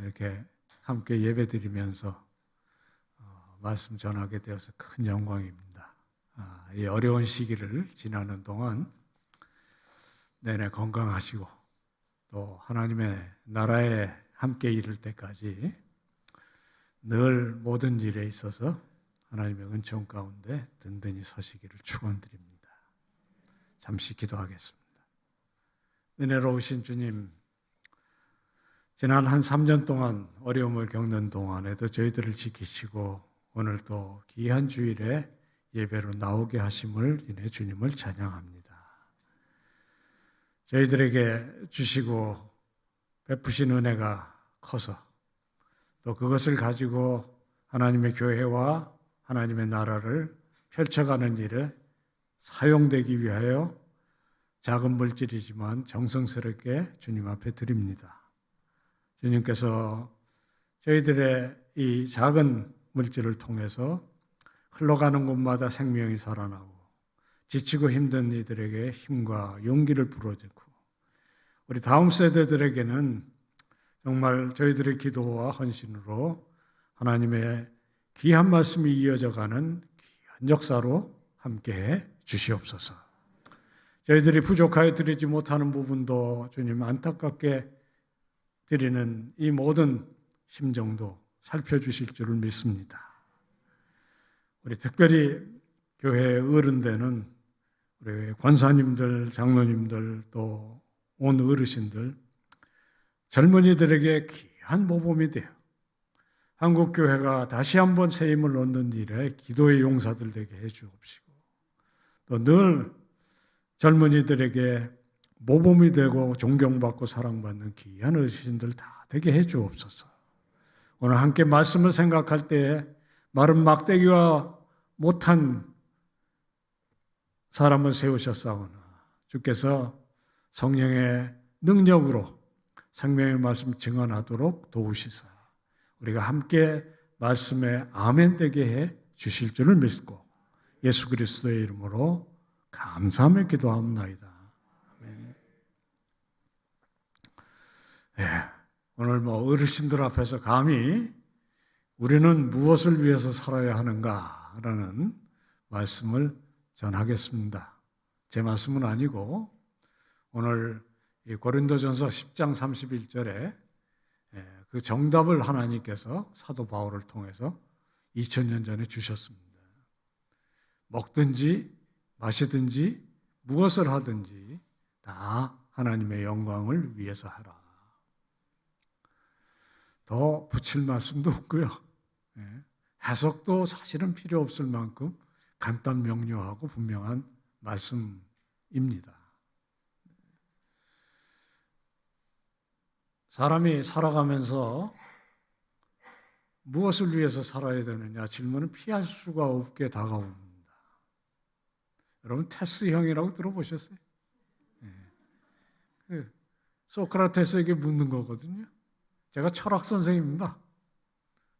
이렇게 함께 예배드리면서 말씀 전하게 되어서 큰 영광입니다. 이 어려운 시기를 지나는 동안 내내 건강하시고 또 하나님의 나라에 함께 이를 때까지 늘 모든 일에 있어서 하나님의 은총 가운데 든든히 서시기를 축원드립니다. 잠시 기도하겠습니다. 은혜로우신 주님, 지난 한 3년 동안 어려움을 겪는 동안에도 저희들을 지키시고 오늘 또 귀한 주일에 예배로 나오게 하심을 인해 주님을 찬양합니다. 저희들에게 주시고 베푸신 은혜가 커서 또 그것을 가지고 하나님의 교회와 하나님의 나라를 펼쳐가는 일에 사용되기 위하여 작은 물질이지만 정성스럽게 주님 앞에 드립니다. 주님께서 저희들의 이 작은 물질을 통해서 흘러가는 곳마다 생명이 살아나고 지치고 힘든 이들에게 힘과 용기를 불어주고 우리 다음 세대들에게는 정말 저희들의 기도와 헌신으로 하나님의 귀한 말씀이 이어져가는 귀한 역사로 함께해 주시옵소서. 저희들이 부족하여 드리지 못하는 부분도 주님 안타깝게 드리는 이 모든 심정도 살펴주실 줄을 믿습니다. 우리 특별히 교회의 어른되는 우리 권사님들, 장로님들 또 온 어르신들, 젊은이들에게 귀한 모범이 되어 한국교회가 다시 한번 새 힘을 얻는 일에 기도의 용사들 되게 해 주옵시고 또 늘 젊은이들에게 모범이 되고 존경받고 사랑받는 귀한 어르신들 다 되게 해 주옵소서. 오늘 함께 말씀을 생각할 때에 마른 막대기와 못한 사람을 세우셨사오나 주께서 성령의 능력으로 생명의 말씀 증언하도록 도우시사 우리가 함께 말씀에 아멘 되게 해 주실 줄을 믿고 예수 그리스도의 이름으로 감사하며 기도합니다. 아멘. 오늘 어르신들 앞에서 감히 우리는 무엇을 위해서 살아야 하는가라는 말씀을 전하겠습니다. 제 말씀은 아니고 오늘 고린도전서 10장 31절에 그 정답을 하나님께서 사도 바울을 통해서 2000년 전에 주셨습니다. 먹든지 마시든지 무엇을 하든지 다 하나님의 영광을 위해서 하라. 더 붙일 말씀도 없고요. 해석도 사실은 필요 없을 만큼 간단 명료하고 분명한 말씀입니다. 사람이 살아가면서 무엇을 위해서 살아야 되느냐 질문은 피할 수가 없게 다가옵니다. 여러분 테스 형이라고 들어보셨어요? 소크라테스에게 묻는 거거든요. 제가 철학 선생입니다.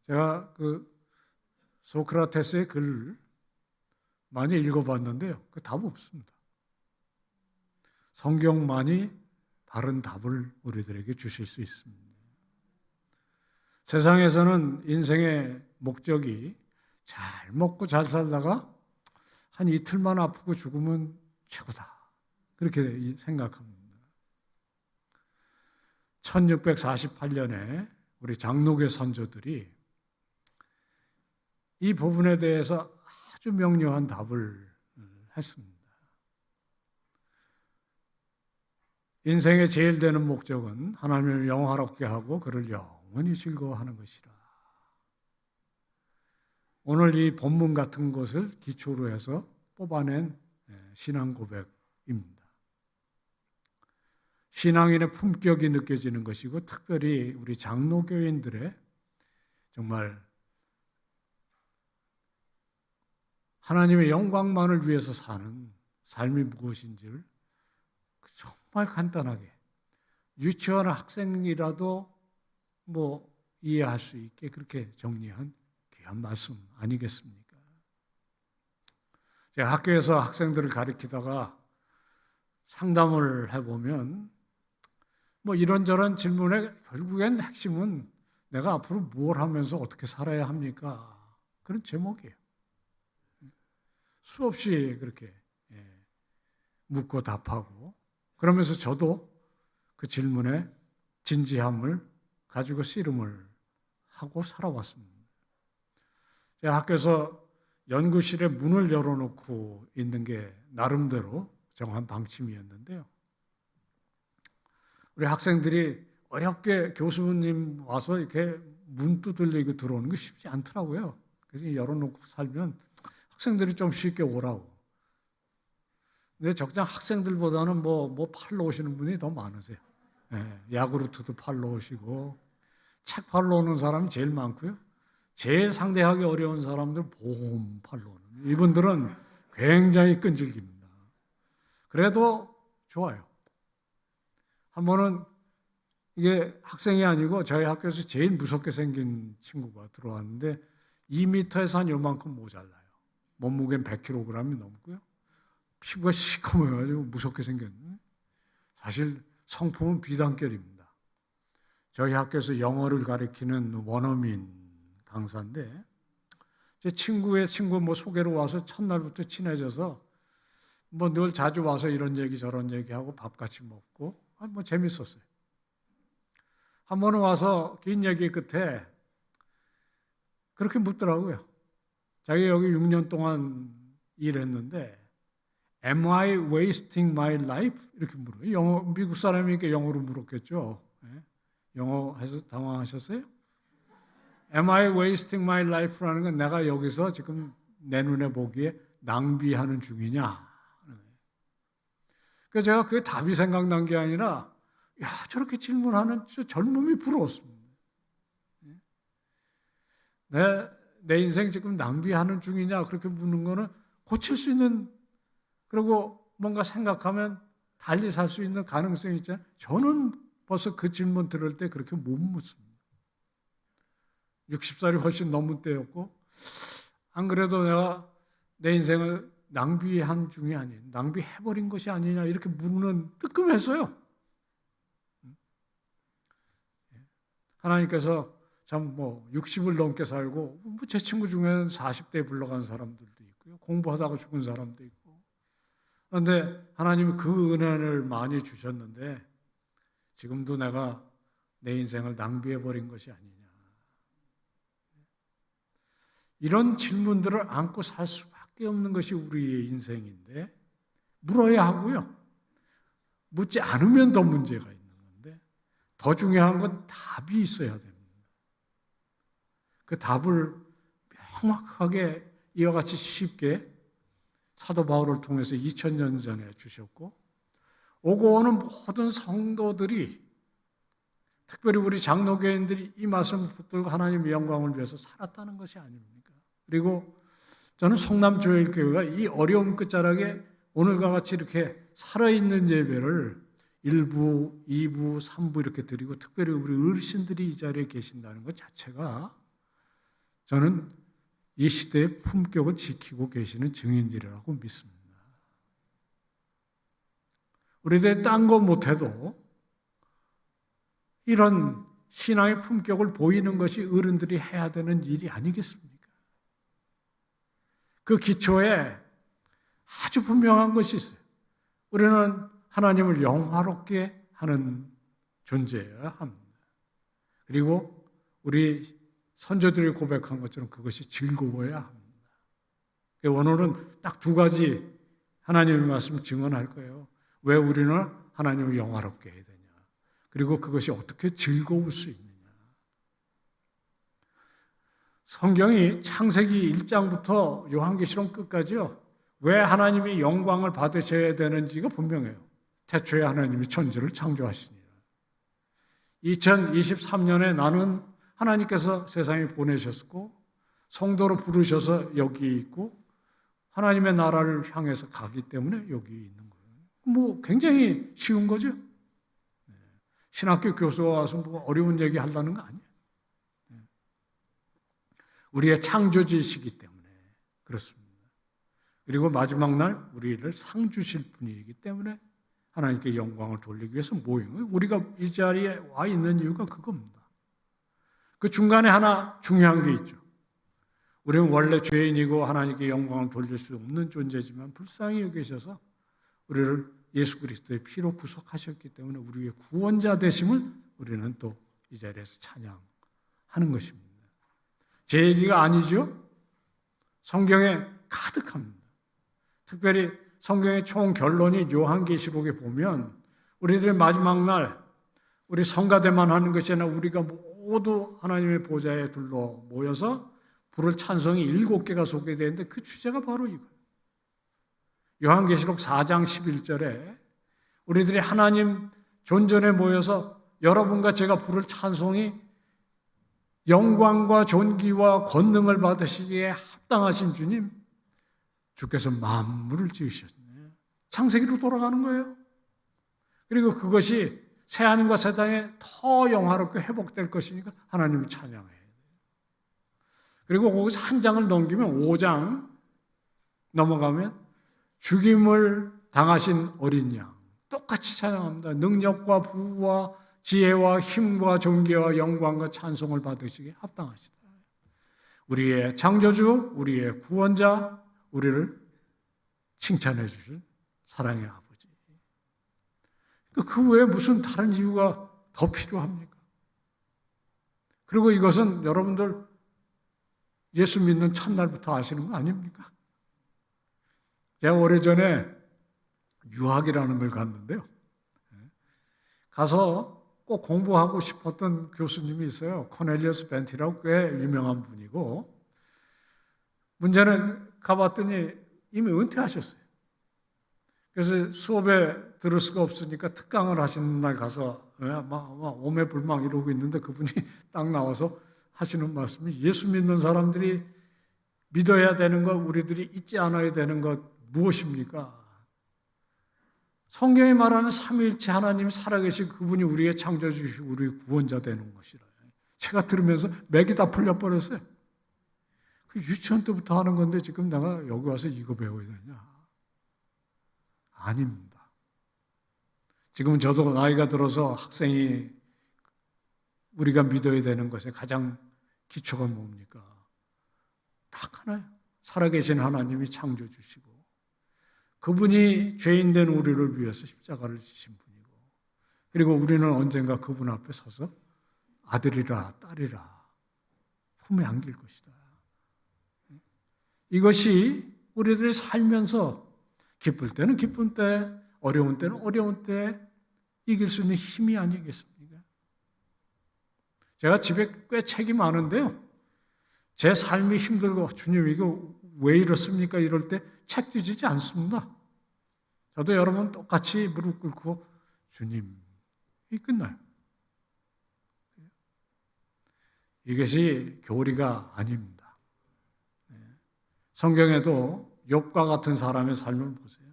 제가 소크라테스의 글을 많이 읽어봤는데요. 그 답 없습니다. 성경만이 바른 답을 우리들에게 주실 수 있습니다. 세상에서는 인생의 목적이 잘 먹고 잘 살다가 한 이틀만 아프고 죽으면 최고다. 그렇게 생각합니다. 1648년에 우리 장로교 선조들이 이 부분에 대해서 아주 명료한 답을 했습니다. 인생의 제일 되는 목적은 하나님을 영화롭게 하고 그를 영원히 즐거워하는 것이라. 오늘 이 본문 같은 것을 기초로 해서 뽑아낸 신앙 고백입니다. 신앙인의 품격이 느껴지는 것이고 특별히 우리 장로교인들의 정말 하나님의 영광만을 위해서 사는 삶이 무엇인지를 정말 간단하게 유치원 학생이라도 이해할 수 있게 그렇게 정리한 귀한 말씀 아니겠습니까? 제가 학교에서 학생들을 가르치다가 상담을 해보면 이런저런 질문의 결국엔 핵심은 내가 앞으로 뭘 하면서 어떻게 살아야 합니까? 그런 제목이에요. 수없이 그렇게 묻고 답하고 그러면서 저도 그 질문에 진지함을 가지고 씨름을 하고 살아왔습니다. 제가 학교에서 연구실에 문을 열어놓고 있는 게 나름대로 정한 방침이었는데요. 우리 학생들이 어렵게 교수님 와서 이렇게 문 두들리고 들어오는 게 쉽지 않더라고요. 그래서 열어놓고 살면 학생들이 좀 쉽게 오라고. 근데 적장 학생들보다는 뭐 팔러 오시는 분이 더 많으세요. 야구르트도 팔러 오시고 책 팔러 오는 사람이 제일 많고요. 제일 상대하기 어려운 사람들 보험 팔러 오는. 이분들은 굉장히 끈질깁니다. 그래도 좋아요. 한 번은 이게 학생이 아니고 저희 학교에서 제일 무섭게 생긴 친구가 들어왔는데 2m에서 한 요만큼 모자라요. 몸무게는 100kg이 넘고요. 피부가 시커매가지고 무섭게 생겼는데 사실 성품은 비단결입니다. 저희 학교에서 영어를 가르치는 원어민 강사인데 제 친구의 친구 소개로 와서 첫날부터 친해져서 늘 자주 와서 이런 얘기 저런 얘기하고 밥 같이 먹고 재밌었어요. 한 번은 와서 긴 얘기 끝에 그렇게 묻더라고요. 자기 여기 6년 동안 일했는데 Am I wasting my life? 이렇게 물어요. 미국 사람이니까 영어로 물었겠죠. 영어 해서 당황하셨어요? Am I wasting my life라는 건 내가 여기서 지금 내 눈에 보기에 낭비하는 중이냐. 그래서 제가 그게 답이 생각난 게 아니라 저렇게 질문하는 저 젊음이 부러웠습니다. 내 인생 지금 낭비하는 중이냐 그렇게 묻는 거는 고칠 수 있는 그리고 뭔가 생각하면 달리 살 수 있는 가능성이 있잖아요. 저는 벌써 그 질문 들을 때 그렇게 못 묻습니다. 60살이 훨씬 넘은 때였고 안 그래도 내가 내 인생을 낭비한 중이 아닌 낭비해버린 것이 아니냐 이렇게 묻는 뜨끔했어요. 하나님께서 참 60을 넘게 살고 제 친구 중에는 40대에 불러간 사람들도 있고요. 공부하다가 죽은 사람도 있고. 그런데 하나님이 그 은혜를 많이 주셨는데 지금도 내가 내 인생을 낭비해버린 것이 아니냐. 이런 질문들을 안고 살 수밖에 없는 것이 우리의 인생인데 물어야 하고요. 묻지 않으면 더 문제가 있는 건데 더 중요한 건 답이 있어야 됩니다. 그 답을 명확하게 이와 같이 쉽게 사도 바울을 통해서 2000년 전에 주셨고 오고 오는 모든 성도들이 특별히 우리 장로교인들이 이 말씀을 붙들고 하나님의 영광을 위해서 살았다는 것이 아닙니까? 그리고 저는 성남조일교회가 이 어려운 끝자락에 오늘과 같이 이렇게 살아있는 예배를 1부, 2부, 3부 이렇게 드리고 특별히 우리 어르신들이 이 자리에 계신다는 것 자체가 저는 이 시대의 품격을 지키고 계시는 증인들이라고 믿습니다. 우리들 딴 거 못해도 이런 신앙의 품격을 보이는 것이 어른들이 해야 되는 일이 아니겠습니까? 그 기초에 아주 분명한 것이 있어요. 우리는 하나님을 영화롭게 하는 존재여야 합니다. 그리고 우리 선조들이 고백한 것처럼 그것이 즐거워야 합니다. 오늘은 딱 두 가지 하나님의 말씀 증언할 거예요. 왜 우리는 하나님을 영화롭게 해야 되냐. 그리고 그것이 어떻게 즐거울 수 있느냐. 성경이 창세기 1장부터 요한계시록 끝까지요. 왜 하나님이 영광을 받으셔야 되는지가 분명해요. 태초에 하나님이 천지를 창조하시니라. 2023년에 나는 하나님께서 세상에 보내셨고 성도로 부르셔서 여기 있고 하나님의 나라를 향해서 가기 때문에 여기 있는 거예요. 굉장히 쉬운 거죠. 신학교 교수가 와서 어려운 얘기 하려는 거 아니에요. 우리의 창조주이시기 때문에 그렇습니다. 그리고 마지막 날 우리를 상 주실 분이기 때문에 하나님께 영광을 돌리기 위해서 모인 거예요. 우리가 이 자리에 와 있는 이유가 그겁니다. 그 중간에 하나 중요한 게 있죠. 우리는 원래 죄인이고 하나님께 영광을 돌릴 수 없는 존재지만 불쌍히 여기셔서 우리를 예수 그리스도의 피로 구속하셨기 때문에 우리의 구원자 되심을 우리는 또 이 자리에서 찬양하는 것입니다. 제 얘기가 아니죠. 성경에 가득합니다. 특별히 성경의 총 결론이 요한계시록에 보면 우리들의 마지막 날 우리 성가대만 하는 것이 아니라 우리가 모두 하나님의 보좌에 둘러 모여서 부를 찬송이 7개가 소개되는데 그 주제가 바로 이거예요. 요한계시록 4장 11절에 우리들이 하나님 존전에 모여서 여러분과 제가 부를 찬송이 영광과 존귀와 권능을 받으시기에 합당하신 주님, 주께서 만물을 지으셨네. 창세기로 돌아가는 거예요. 그리고 그것이 새하늘과 새 땅에 더 영화롭게 회복될 것이니까 하나님을 찬양해야 돼요. 그리고 거기서 한 장을 넘기면 5장 넘어가면 죽임을 당하신 어린 양 똑같이 찬양합니다. 능력과 부와 지혜와 힘과 존귀와 영광과 찬송을 받으시기에 합당하시다. 우리의 창조주, 우리의 구원자, 우리를 칭찬해 주신 사랑의 아버지. 그 외에 무슨 다른 이유가 더 필요합니까? 그리고 이것은 여러분들 예수 믿는 첫날부터 아시는 거 아닙니까? 제가 오래전에 유학이라는 걸 갔는데요. 가서 꼭 공부하고 싶었던 교수님이 있어요. 코넬리어스 벤티라고 꽤 유명한 분이고, 문제는 가봤더니 이미 은퇴하셨어요. 그래서 수업에 들을 수가 없으니까 특강을 하시는 날 가서 막 오매불망 이러고 있는데 그분이 딱 나와서 하시는 말씀이 예수 믿는 사람들이 믿어야 되는 것, 우리들이 잊지 않아야 되는 것 무엇입니까? 성경이 말하는 삼위일체 하나님이 살아계신 그분이 우리의 창조주시고 우리의 구원자 되는 것이라. 제가 들으면서 맥이 다 풀려버렸어요. 그 유치원 때부터 하는 건데 지금 내가 여기 와서 이거 배워야 되냐? 아닙니다. 지금 저도 나이가 들어서 학생이 우리가 믿어야 되는 것의 가장 기초가 뭡니까? 딱 하나요. 살아계신 하나님이 창조주시고 그분이 죄인된 우리를 위해서 십자가를 지신 분이고 그리고 우리는 언젠가 그분 앞에 서서 아들이라 딸이라 품에 안길 것이다. 이것이 우리들이 살면서 기쁠 때는 기쁜 때, 어려운 때는 어려운 때 이길 수 있는 힘이 아니겠습니까? 제가 집에 꽤 책이 많은데요. 제 삶이 힘들고 주님 이거 왜 이렇습니까? 이럴 때 책 뒤지지 않습니다. 저도 여러분 똑같이 무릎 꿇고 주님 이 끝나요. 이것이 교리가 아닙니다. 성경에도 욥과 같은 사람의 삶을 보세요.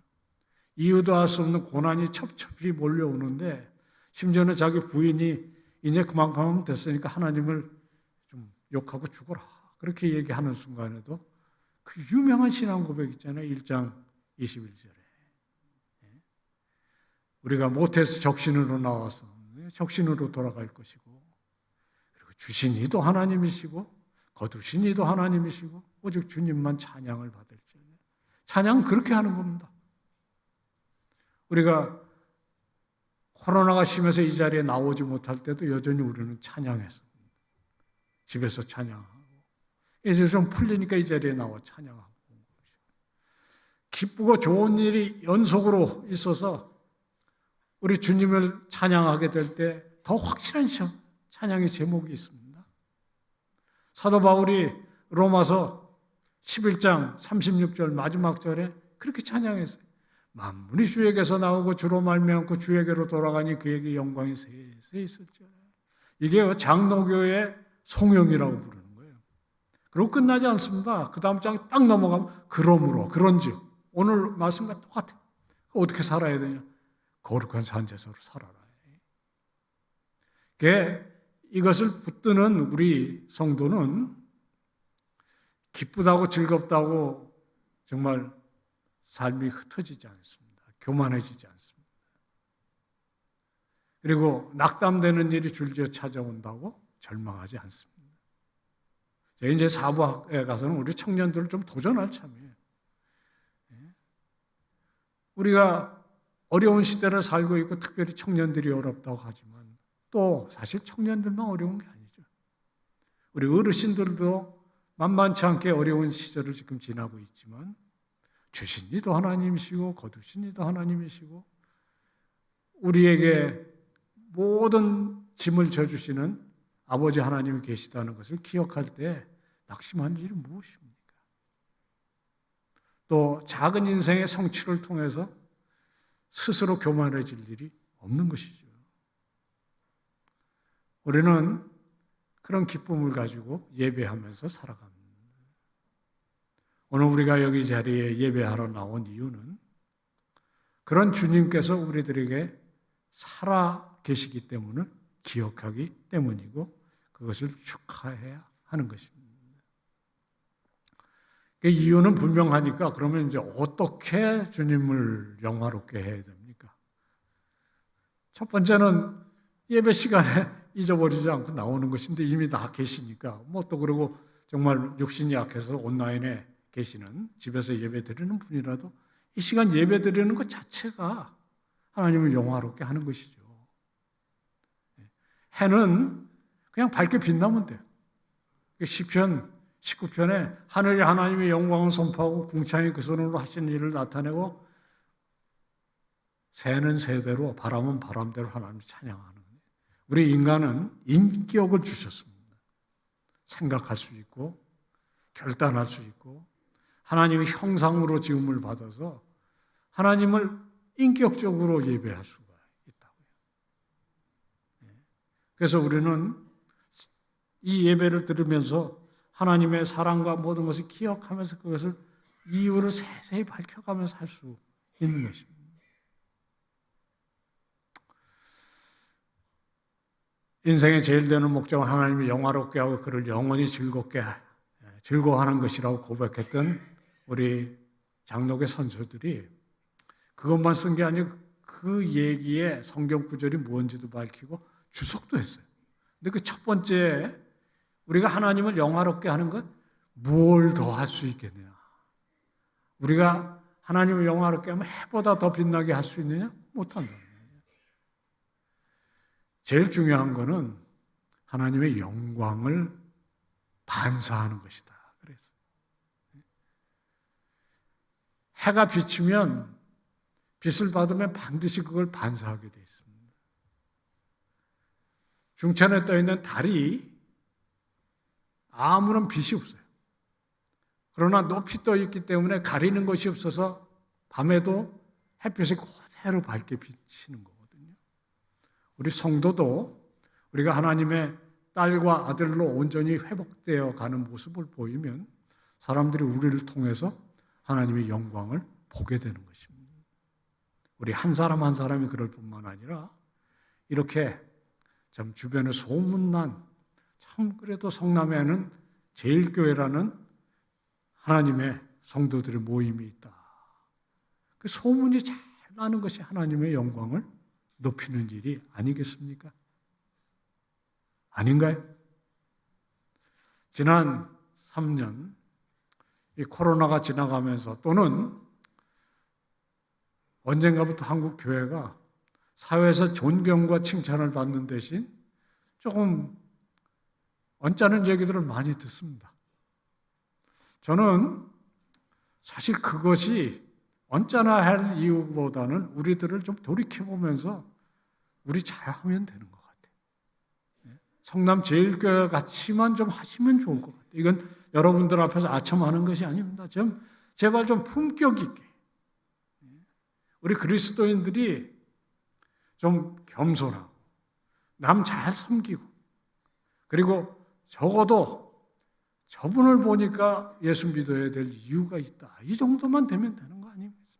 이유도 알 수 없는 고난이 첩첩이 몰려오는데 심지어는 자기 부인이 이제 그만큼 하면 됐으니까 하나님을 좀 욕하고 죽어라. 그렇게 얘기하는 순간에도 그 유명한 신앙 고백 있잖아요. 1장 21절에. 우리가 못해서 적신으로 나와서 적신으로 돌아갈 것이고 그리고 주신 이도 하나님이시고 거두신 이도 하나님이시고 오직 주님만 찬양을 받을지. 찬양은 그렇게 하는 겁니다. 우리가 코로나가 심해서 이 자리에 나오지 못할 때도 여전히 우리는 찬양했습니다. 집에서 찬양하고 이제 좀 풀리니까 이 자리에 나와 찬양하고 기쁘고 좋은 일이 연속으로 있어서 우리 주님을 찬양하게 될 때 더 확실한 찬양의 제목이 있습니다. 사도 바울이 로마서 11장 36절 마지막 절에 그렇게 찬양했어요. 만물이 주에게서 나오고 주로 말미암고 주에게로 돌아가니 그에게 영광이 세세 있을지어다. 이게 장로교의 송영이라고 부르는 거예요. 그리고 끝나지 않습니다. 그 다음 장에 딱 넘어가면 그러므로 그런즉 오늘 말씀과 똑같아요. 어떻게 살아야 되냐? 거룩한 산제사로 살아라. 이것을 붙드는 우리 성도는 기쁘다고 즐겁다고 정말 삶이 흩어지지 않습니다. 교만해지지 않습니다. 그리고 낙담되는 일이 줄지어 찾아온다고 절망하지 않습니다. 저희 이제 사부학에 가서는 우리 청년들을 좀 도전할 참이에요. 우리가 어려운 시대를 살고 있고 특별히 청년들이 어렵다고 하지만 또 사실 청년들만 어려운 게 아니죠. 우리 어르신들도 만만치 않게 어려운 시절을 지금 지나고 있지만 주신 이도 하나님이시고 거두신 이도 하나님이시고 우리에게 모든 짐을 져주시는 아버지 하나님이 계시다는 것을 기억할 때 낙심한 일은 무엇입니까? 또 작은 인생의 성취를 통해서 스스로 교만해질 일이 없는 것이죠. 우리는 그런 기쁨을 가지고 예배하면서 살아갑니다. 오늘 우리가 여기 자리에 예배하러 나온 이유는 그런 주님께서 우리들에게 살아 계시기 때문을 기억하기 때문이고 그것을 축하해야 하는 것입니다. 그 이유는 분명하니까 그러면 이제 어떻게 주님을 영화롭게 해야 됩니까? 첫 번째는 예배 시간에 잊어버리지 않고 나오는 것인데 이미 다 계시니까 뭐 또 그리고 정말 육신이 약해서 온라인에 계시는 집에서 예배 드리는 분이라도 이 시간 예배 드리는 것 자체가 하나님을 영화롭게 하는 것이죠. 해는 그냥 밝게 빛나면 돼요. 시편 19편에 하늘이 하나님의 영광을 선포하고 궁창이 그 손으로 하시는 일을 나타내고 새는 새대로 바람은 바람대로 하나님을 찬양하는 거예요. 우리 인간은 인격을 주셨습니다. 생각할 수 있고 결단할 수 있고 하나님의 형상으로 지음을 받아서 하나님을 인격적으로 예배할 수가 있다고요. 그래서 우리는 이 예배를 들으면서 하나님의 사랑과 모든 것을 기억하면서 그것을 이유를 세세히 밝혀가면서 할 수 있는 것입니다. 인생의 제일 되는 목적은 하나님을 영화롭게 하고 그를 영원히 즐거워하는 것이라고 고백했던 우리 장로교 선조들이 그것만 쓴 게 아니고 그 얘기에 성경 구절이 뭔지도 밝히고 주석도 했어요. 근데 그 첫 번째 우리가 하나님을 영화롭게 하는 것 뭘 더 할 수 있겠느냐? 우리가 하나님을 영화롭게 하면 해보다 더 빛나게 할 수 있느냐? 못한다. 제일 중요한 것은 하나님의 영광을 반사하는 것이다. 그래서 해가 비치면 빛을 받으면 반드시 그걸 반사하게 되어 있습니다. 중천에 떠 있는 달이 아무런 빛이 없어요. 그러나 높이 떠 있기 때문에 가리는 것이 없어서 밤에도 햇빛이 그대로 밝게 비치는 거거든요. 우리 성도도 우리가 하나님의 딸과 아들로 온전히 회복되어 가는 모습을 보이면 사람들이 우리를 통해서 하나님의 영광을 보게 되는 것입니다. 우리 한 사람 한 사람이 그럴 뿐만 아니라 이렇게 참 주변에 소문난 참 그래도 성남에는 제일교회라는 하나님의 성도들의 모임이 있다. 그 소문이 잘 나는 것이 하나님의 영광을 높이는 일이 아니겠습니까? 아닌가요? 지난 3년 이 코로나가 지나가면서 또는 언젠가부터 한국 교회가 사회에서 존경과 칭찬을 받는 대신 조금 언짢은 얘기들을 많이 듣습니다. 저는 사실 그것이 언짢아할 이유보다는 우리들을 좀 돌이켜보면서 우리 잘하면 되는 것 같아요. 성남 제일교회 같이만 좀 하시면 좋을 것 같아요. 이건 여러분들 앞에서 아첨하는 것이 아닙니다. 제발 좀 품격 있게 우리 그리스도인들이 좀 겸손하고 남 잘 섬기고 그리고 적어도 저분을 보니까 예수 믿어야 될 이유가 있다. 이 정도만 되면 되는 거 아닙니까?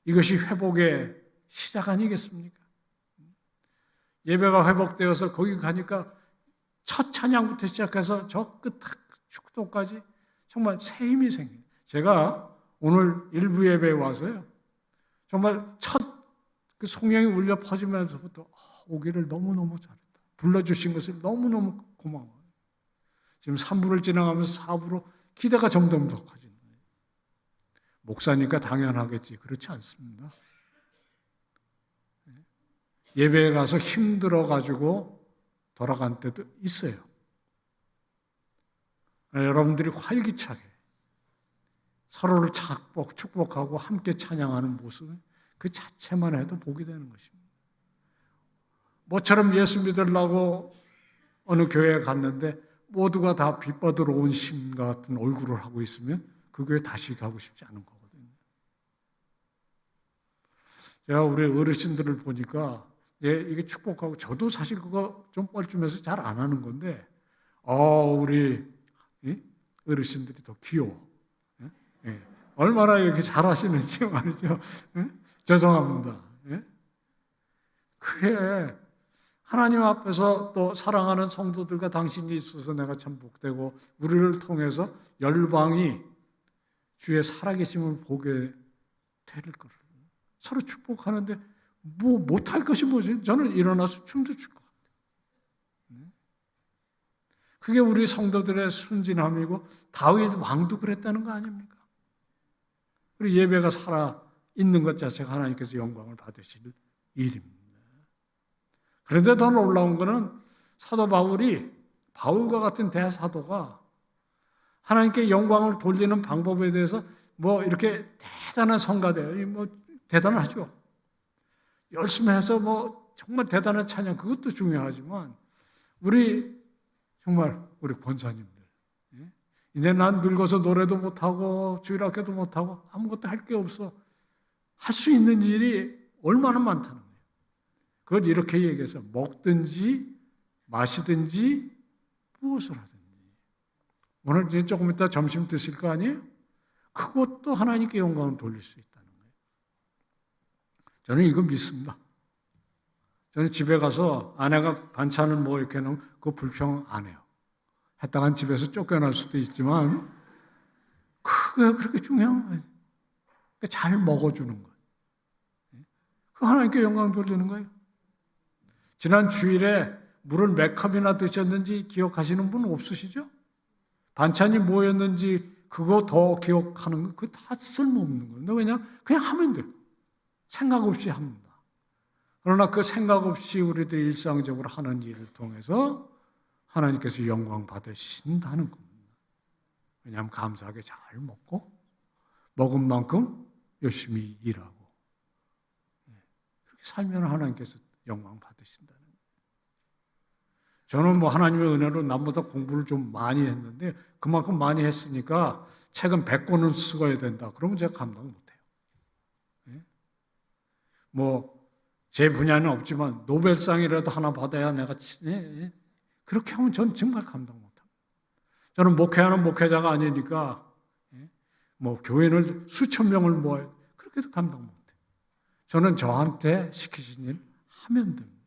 이것이 회복의 시작 아니겠습니까? 예배가 회복되어서 거기 가니까 첫 찬양부터 시작해서 저 끝 축도까지 정말 새 힘이 생겨요. 제가 오늘 일부 예배에 와서요. 정말 첫 그 송영이 울려 퍼지면서부터 오기를 너무너무 잘했다. 불러주신 것을 너무너무 고마워요. 지금 3부를 지나가면서 4부로 기대가 점점 더 커지는 거예요. 목사니까 당연하겠지. 그렇지 않습니다. 예배에 가서 힘들어가지고 돌아간 때도 있어요. 여러분들이 활기차게 서로를 축복하고 함께 찬양하는 모습, 그 자체만 해도 복이 되는 것입니다. 모처럼 예수 믿으려고 어느 교회에 갔는데 모두가 다 빛받으러 온 신과 같은 얼굴을 하고 있으면 그 교회 다시 가고 싶지 않은 거거든요. 제가 우리 어르신들을 보니까 이게 축복하고 저도 사실 그거 좀 뻘쭘해서 잘 안 하는 건데 우리 어르신들이 더 귀여워. 얼마나 이렇게 잘하시는지 말이죠. 죄송합니다. 그게 하나님 앞에서 또 사랑하는 성도들과 당신이 있어서 내가 참 복되고 우리를 통해서 열방이 주의 살아계심을 보게 될 거를 서로 축복하는데 뭐 못할 것이 뭐지? 저는 일어나서 춤도 출 것 같아요. 그게 우리 성도들의 순진함이고 다윗 왕도 그랬다는 거 아닙니까? 우리 예배가 살아 있는 것 자체가 하나님께서 영광을 받으실 일입니다. 그런데 더 놀라운 것은 사도 바울과 같은 대사도가 하나님께 영광을 돌리는 방법에 대해서 뭐 이렇게 대단한 성가대요. 뭐 대단하죠. 열심히 해서 뭐 정말 대단한 찬양 그것도 중요하지만 정말 우리 권사님들 이제 난 늙어서 노래도 못하고 주일학교도 못하고 아무것도 할 게 없어. 할 수 있는 일이 얼마나 많다는 거예요. 그걸 이렇게 얘기해서 먹든지 마시든지 무엇을 하든지 오늘 이제 조금 이따 점심 드실 거 아니에요? 그것도 하나님께 영광을 돌릴 수 있다는 거예요. 저는 이거 믿습니다. 저는 집에 가서 아내가 반찬을 뭐 이렇게 놓으면 그거 불평 안 해요. 했다간 집에서 쫓겨날 수도 있지만 그게 그렇게 중요한 거예요. 잘 먹어주는 거예요. 그 하나님께 영광 돌리는 거예요. 지난 주일에 물을 몇 컵이나 드셨는지 기억하시는 분 없으시죠? 반찬이 뭐였는지 그거 더 기억하는 거 그거 다 쓸모없는 거예요. 그냥 하면 돼요. 생각 없이 합니다. 그러나 그 생각 없이 우리들 일상적으로 하는 일을 통해서 하나님께서 영광 받으신다는 겁니다. 왜냐하면 감사하게 잘 먹고 먹은 만큼 열심히 일하고 그렇게 살면 하나님께서 영광 받으신다는 거예요. 저는 뭐 하나님의 은혜로 남보다 공부를 좀 많이 했는데 그만큼 많이 했으니까 책은 100권을 쓰어야 된다. 그러면 제가 감당 못해요. 뭐 제 분야는 없지만 노벨상이라도 하나 받아야 내가 그렇게 하면 전 정말 감당 못합니다. 저는 목회하는 목회자가 아니니까 뭐 교인을 수천 명을 모아요. 그렇게도 감당 못해요. 저는 저한테 시키신 일 하면 됩니다.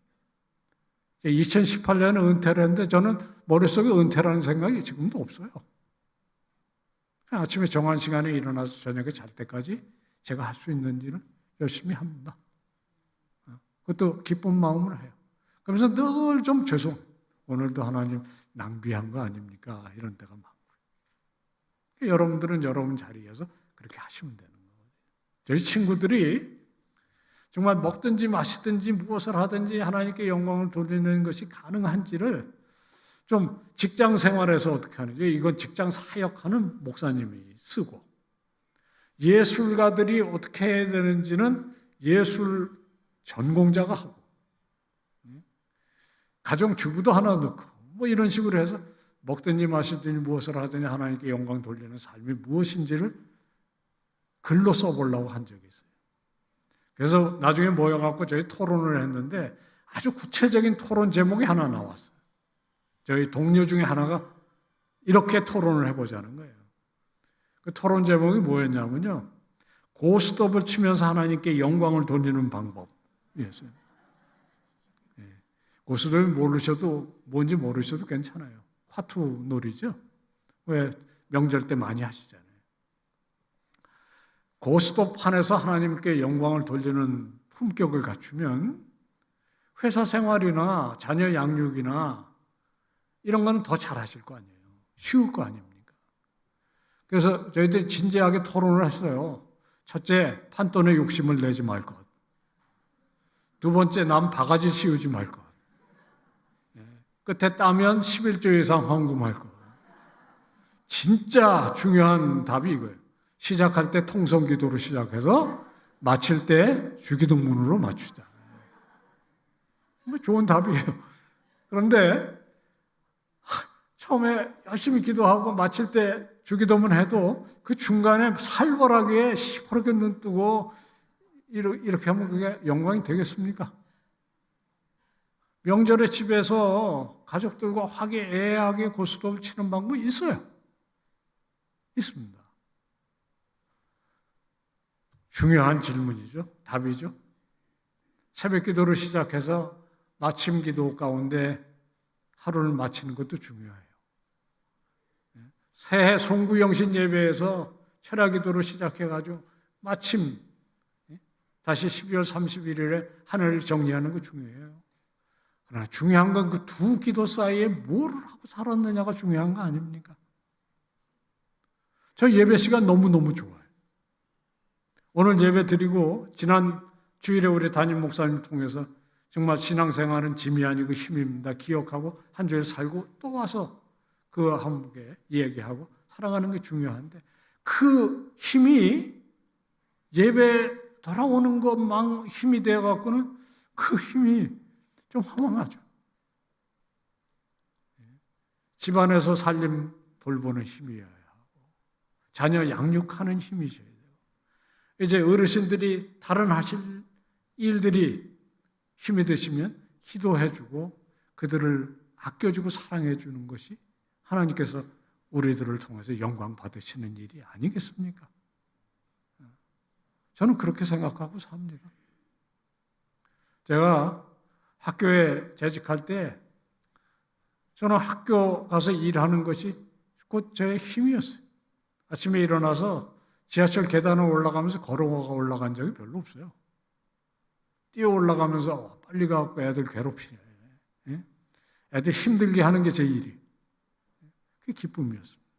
2018년에 은퇴를 했는데 저는 머릿속에 은퇴라는 생각이 지금도 없어요. 아침에 정한 시간에 일어나서 저녁에 잘 때까지 제가 할 수 있는 일을 열심히 합니다. 그것도 기쁜 마음으로 해요. 그러면서 늘 좀 오늘도 하나님 낭비한 거 아닙니까? 이런 때가 많고요. 여러분들은 여러분 자리에서 그렇게 하시면 되는 거예요. 저희 친구들이 정말 먹든지 마시든지 무엇을 하든지 하나님께 영광을 돌리는 것이 가능한지를 좀 직장 생활에서 어떻게 하는지 이건 직장 사역하는 목사님이 쓰고 예술가들이 어떻게 해야 되는지는 예술 전공자가 하고 가정주부도 하나 넣고 뭐 이런 식으로 해서 먹든지 마시든지 무엇을 하든지 하나님께 영광 돌리는 삶이 무엇인지를 글로 써보려고 한 적이 있어요. 그래서 나중에 모여갖고 저희 토론을 했는데 아주 구체적인 토론 제목이 하나 나왔어요. 저희 동료 중에 하나가 이렇게 토론을 해보자는 거예요. 그 토론 제목이 뭐였냐면요. 고스톱을 치면서 하나님께 영광을 돌리는 방법이었어요. 고스톱이 뭔지 모르셔도 괜찮아요. 화투 놀이죠. 왜 명절 때 많이 하시잖아요. 고스톱 판에서 하나님께 영광을 돌리는 품격을 갖추면 회사 생활이나 자녀 양육이나 이런 거는 더 잘하실 거 아니에요. 쉬울 거 아닙니까? 그래서 저희들이 진지하게 토론을 했어요. 첫째, 판돈에 욕심을 내지 말 것. 두 번째, 남 바가지 씌우지 말 것. 끝에 따면 11조 이상 헌금할 것. 진짜 중요한 답이 이거예요. 시작할 때 통성기도로 시작해서 마칠 때 주기도문으로 맞추자. 좋은 답이에요. 그런데 처음에 열심히 기도하고 마칠 때 주기도문 해도 그 중간에 살벌하게 시퍼렇게 눈 뜨고 이렇게 하면 그게 영광이 되겠습니까? 명절에 집에서 가족들과 화기애애하게 고스톱을 치는 방법이 있어요. 있습니다. 중요한 질문이죠. 답이죠. 새벽 기도로 시작해서 마침 기도 가운데 하루를 마치는 것도 중요해요. 새해 송구영신 예배에서 철야 기도로 시작해가지고 마침 다시 12월 31일에 하늘을 정리하는 거 중요해요. 그러나 중요한 건 그 두 기도 사이에 뭘 하고 살았느냐가 중요한 거 아닙니까? 저 예배 시간 너무너무 좋아요. 오늘 예배 드리고 지난 주일에 우리 담임 목사님 통해서 정말 신앙생활은 짐이 아니고 힘입니다. 기억하고 한 주일 살고 또 와서 그 함께 얘기하고 살아가는 게 중요한데 그 힘이 예배 돌아오는 것만 힘이 되어갖고는 그 힘이 좀 허망하죠. 집안에서 살림 돌보는 힘이어야 하고 자녀 양육하는 힘이셔야 돼요. 이제 어르신들이 다른 하실 일들이 힘이 되시면 기도해주고 그들을 아껴주고 사랑해주는 것이 하나님께서 우리들을 통해서 영광 받으시는 일이 아니겠습니까? 저는 그렇게 생각하고 삽니다. 제가 학교에 재직할 때 저는 학교 가서 일하는 것이 곧 저의 힘이었어요. 아침에 일어나서 지하철 계단을 올라가면서 걸어가 올라간 적이 별로 없어요. 뛰어 올라가면서 빨리 가고 애들 괴롭히냐. 애들 힘들게 하는 게 제 일이에요. 그게 기쁨이었습니다.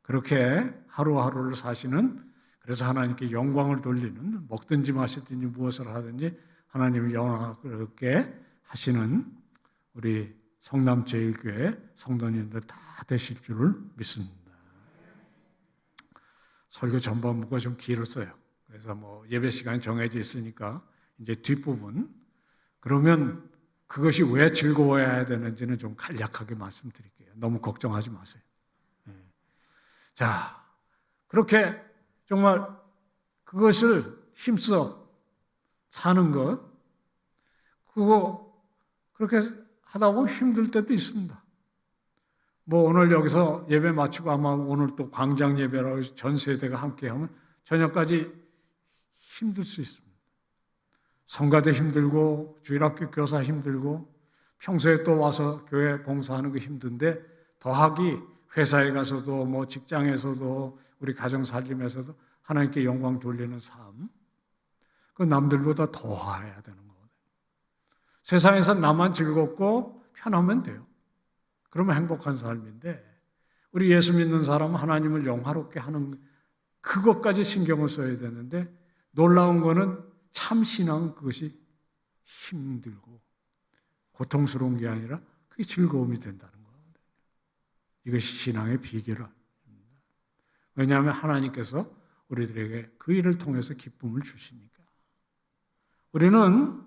그렇게 하루하루를 사시는 그래서 하나님께 영광을 돌리는 먹든지 마시든지 무엇을 하든지 하나님을 영광스럽게 하시는 우리 성남제일교회 성도님들 다 되실 줄을 믿습니다. 설교 전반부가 좀 길었어요. 그래서 예배 시간이 정해져 있으니까 이제 뒷부분 그러면 그것이 왜 즐거워야 되는지는 좀 간략하게 말씀드릴게요. 너무 걱정하지 마세요. 자, 그렇게 정말 그것을 힘써 사는 것, 그거 그렇게 하다 보면 힘들 때도 있습니다. 오늘 여기서 예배 마치고 아마 오늘 또 광장 예배라고 해서 전 세대가 함께 하면 저녁까지 힘들 수 있습니다. 성가대 힘들고 주일학교 교사 힘들고 평소에 또 와서 교회 봉사하는 거 힘든데 더하기 회사에 가서도 직장에서도 우리 가정 살림에서도 하나님께 영광 돌리는 삶, 그 남들보다 더 해야 되는 거거든요. 세상에서 나만 즐겁고 편하면 돼요. 그러면 행복한 삶인데 우리 예수 믿는 사람은 하나님을 영화롭게 하는 그것까지 신경을 써야 되는데 놀라운 거는 참 신앙은 그것이 힘들고 고통스러운 게 아니라 그게 즐거움이 된다는 거거든요. 이것이 신앙의 비결입니다. 왜냐하면 하나님께서 우리들에게 그 일을 통해서 기쁨을 주시니까. 우리는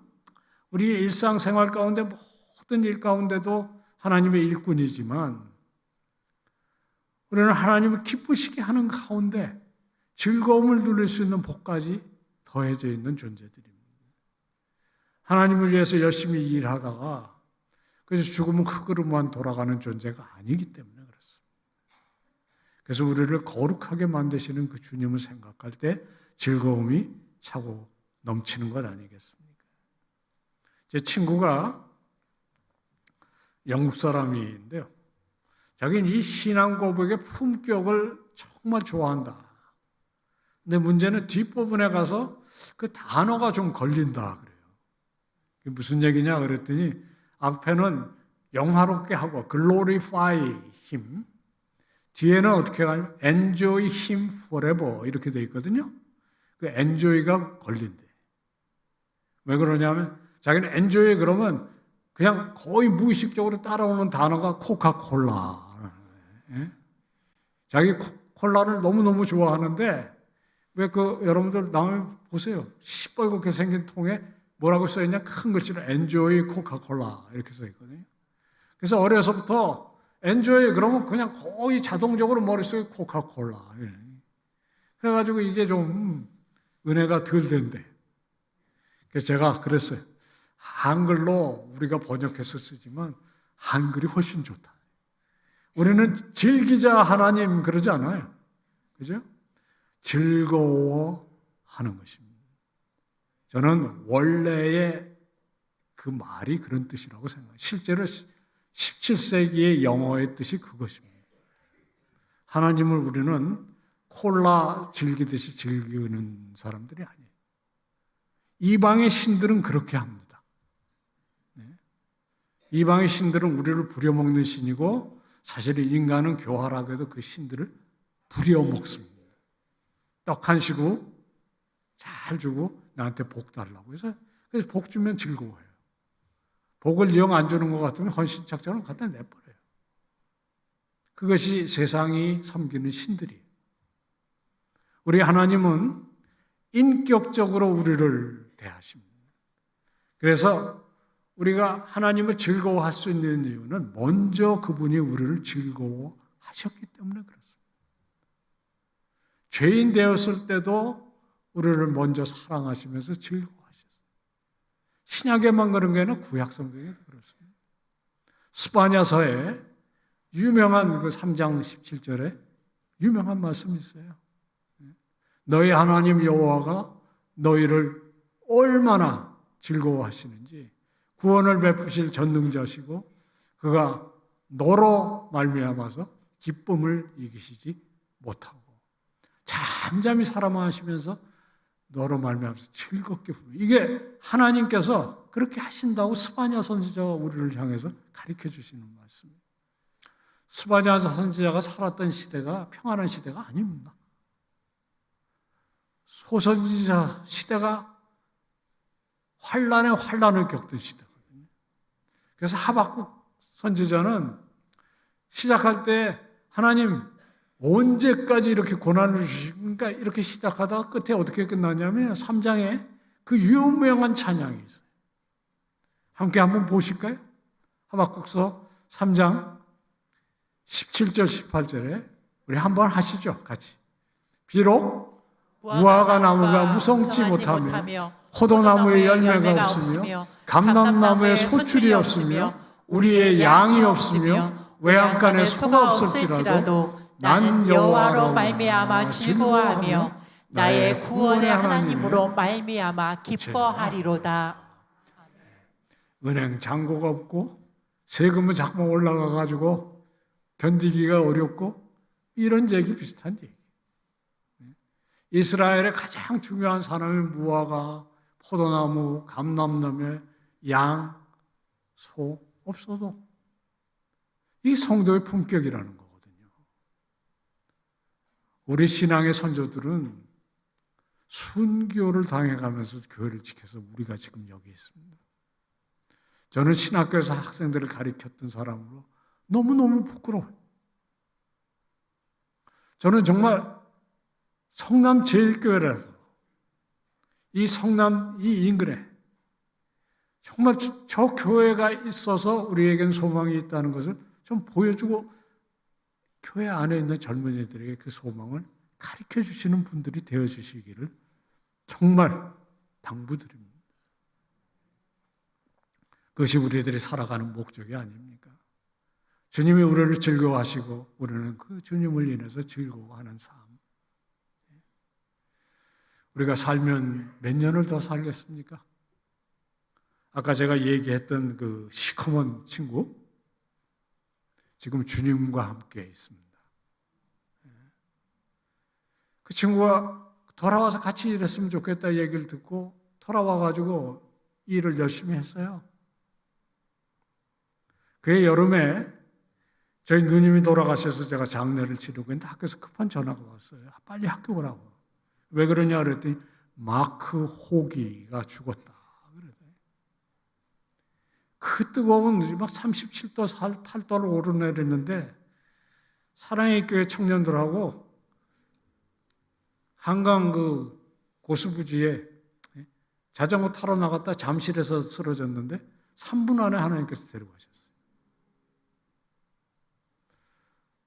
우리의 일상생활 가운데 모든 일 가운데도 하나님의 일꾼이지만 우리는 하나님을 기쁘시게 하는 가운데 즐거움을 누릴 수 있는 복까지 더해져 있는 존재들입니다. 하나님을 위해서 열심히 일하다가 그래서 죽으면 그 그릇만 돌아가는 존재가 아니기 때문에 그렇습니다. 그래서 우리를 거룩하게 만드시는 그 주님을 생각할 때 즐거움이 차고 넘치는 것 아니겠습니까? 제 친구가 영국 사람인데요. 자기는 이 신앙 고백의 품격을 정말 좋아한다. 근데 문제는 뒷부분에 가서 그 단어가 좀 걸린다 그래요. 그게 무슨 얘기냐 그랬더니 앞에는 영화롭게 하고 glorify him. 뒤에는 어떻게 가냐면 enjoy him forever 이렇게 돼 있거든요. 그 enjoy가 걸린대. 왜 그러냐면 자기는 enjoy 그러면 그냥 거의 무의식적으로 따라오는 단어가 코카콜라. 예? 자기 콜라를 너무너무 좋아하는데 왜 여러분들 나오면 보세요. 시뻘겋게 생긴 통에 뭐라고 써있냐? 큰 글씨로 enjoy 코카콜라 이렇게 써있거든요. 그래서 어려서부터 enjoy 그러면 그냥 거의 자동적으로 머릿속에 코카콜라. 그래가지고 이게 좀 은혜가 덜 된대. 그래서 제가 그랬어요. 한글로 우리가 번역해서 쓰지만 한글이 훨씬 좋다. 우리는 즐기자 하나님 그러지 않아요. 그죠? 즐거워하는 것입니다. 저는 원래의 그 말이 그런 뜻이라고 생각해요. 실제로 17세기의 영어의 뜻이 그것입니다. 하나님을 우리는 콜라 즐기듯이 즐기는 사람들이 아니에요. 이방의 신들은 그렇게 합니다. 이방의 신들은 우리를 부려먹는 신이고 사실 인간은 교활하게 해도 그 신들을 부려먹습니다. 떡 한 시고 잘 주고 나한테 복 달라고 해서 그래서 복 주면 즐거워해요. 복을 영 안 주는 것 같으면 헌신착자는 갖다 내버려요. 그것이 세상이 섬기는 신들이에요. 우리 하나님은 인격적으로 우리를 대하십니다. 그래서 우리가 하나님을 즐거워할 수 있는 이유는 먼저 그분이 우리를 즐거워하셨기 때문에 그렇습니다. 죄인 되었을 때도 우리를 먼저 사랑하시면서 즐거워하셨어요. 신약에만 그런 게 아니라 구약 성경에도 그렇습니다. 스바냐서에 유명한 그 3장 17절에 유명한 말씀이 있어요. 너희 하나님 여호와가 너희를 얼마나 즐거워하시는지 구원을 베푸실 전능자시고 그가 너로 말미암아서 기쁨을 이기시지 못하고 잠잠히 살아마시면서 너로 말미암아서 즐겁게 부르고 이게 하나님께서 그렇게 하신다고 스바냐 선지자가 우리를 향해서 가르쳐 주시는 말씀입니다. 스바냐 선지자가 살았던 시대가 평안한 시대가 아닙니다. 소선지자 시대가 환란에 환란을 겪던 시대거든요. 그래서 하박국 선지자는 시작할 때 하나님 언제까지 이렇게 고난을 주십니까? 이렇게 시작하다가 끝에 어떻게 끝나냐면 3장에 그 유명한 찬양이 있어요. 함께 한번 보실까요? 하박국서 3장 17절 18절에 우리 한번 하시죠. 같이. 비록 무화과 나무가 무성치 못하며 포도나무에 열매가 없으며 감람나무에 소출이 없으며 우리의 양이 없으며 외양간에 소가 없을지라도 나는 여호와로 말미암아 즐거워하며 나의 구원의 하나님으로 말미암아 기뻐하리로다. 은행 잔고가 없고 세금은 자꾸 올라가가지고 견디기가 어렵고 이런 얘기 비슷한 얘기. 이스라엘의 가장 중요한 산업이 무화과, 포도나무, 감람나무, 양, 소 없어도 이 성도의 품격이라는 거거든요. 우리 신앙의 선조들은 순교를 당해가면서 교회를 지켜서 우리가 지금 여기 있습니다. 저는 신학교에서 학생들을 가르쳤던 사람으로 너무너무 부끄러워요. 저는 정말 성남 제일교회라서 이 성남 이 인근에 정말 저 교회가 있어서 우리에겐 소망이 있다는 것을 좀 보여주고 교회 안에 있는 젊은이들에게 그 소망을 가르쳐 주시는 분들이 되어주시기를 정말 당부드립니다. 그것이 우리들이 살아가는 목적이 아닙니까? 주님이 우리를 즐거워하시고 우리는 그 주님을 인해서 즐거워하는 삶. 우리가 살면 몇 년을 더 살겠습니까? 아까 제가 얘기했던 그 시커먼 친구 지금 주님과 함께 있습니다. 그 친구가 돌아와서 같이 일했으면 좋겠다 얘기를 듣고 돌아와가지고 일을 열심히 했어요. 그해 여름에 저희 누님이 돌아가셔서 제가 장례를 치르고 있는데 학교에서 급한 전화가 왔어요. 빨리 학교 오라고. 왜 그러냐 그랬더니 마크 호기가 죽었다. 그 뜨거운 막 37도, 8도를 오르내리는데 사랑의 교회 청년들하고 한강 그 고수부지에 자전거 타러 나갔다 잠실에서 쓰러졌는데 3분 안에 하나님께서 데려가셨어요.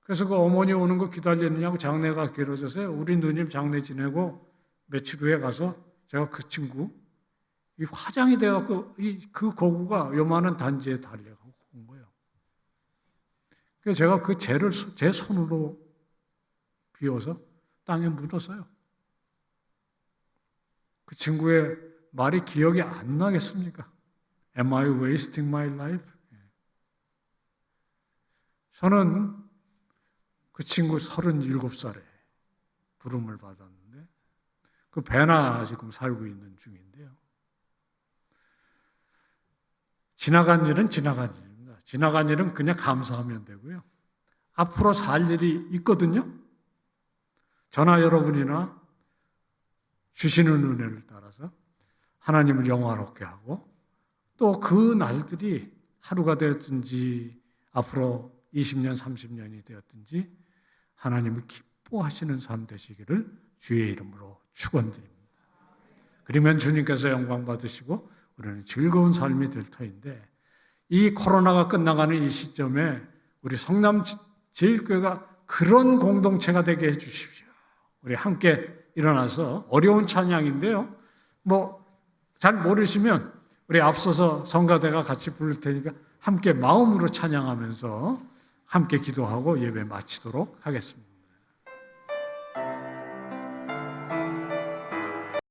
그래서 그 어머니 오는 거 기다리느냐고 장례가 길어져서요. 우리 누님 장례 지내고 며칠 후에 가서 제가 그 친구 이 화장이 돼갖고 그 고구가 요만한 단지에 달려가고 온 거예요. 그래서 제가 그 재를 제 손으로 비워서 땅에 묻었어요. 그 친구의 말이 기억이 안 나겠습니까? Am I wasting my life? 저는 그 친구 37살에 부름을 받았는데 그 배나 지금 살고 있는 중인데요. 지나간 일은 지나간 일입니다. 지나간 일은 그냥 감사하면 되고요. 앞으로 살 일이 있거든요. 저나 여러분이나 주시는 은혜를 따라서 하나님을 영화롭게 하고 또 그 날들이 하루가 되었든지 앞으로 20년, 30년이 되었든지 하나님을 기뻐하시는 삶 되시기를 주의 이름으로 축원드립니다. 그러면 주님께서 영광 받으시고 우리는 즐거운 삶이 될 터인데 이 코로나가 끝나가는 이 시점에 우리 성남제일교회가 그런 공동체가 되게 해 주십시오. 우리 함께 일어나서 어려운 찬양인데요. 잘 모르시면 우리 앞서서 성가대가 같이 부를 테니까 함께 마음으로 찬양하면서 함께 기도하고 예배 마치도록 하겠습니다.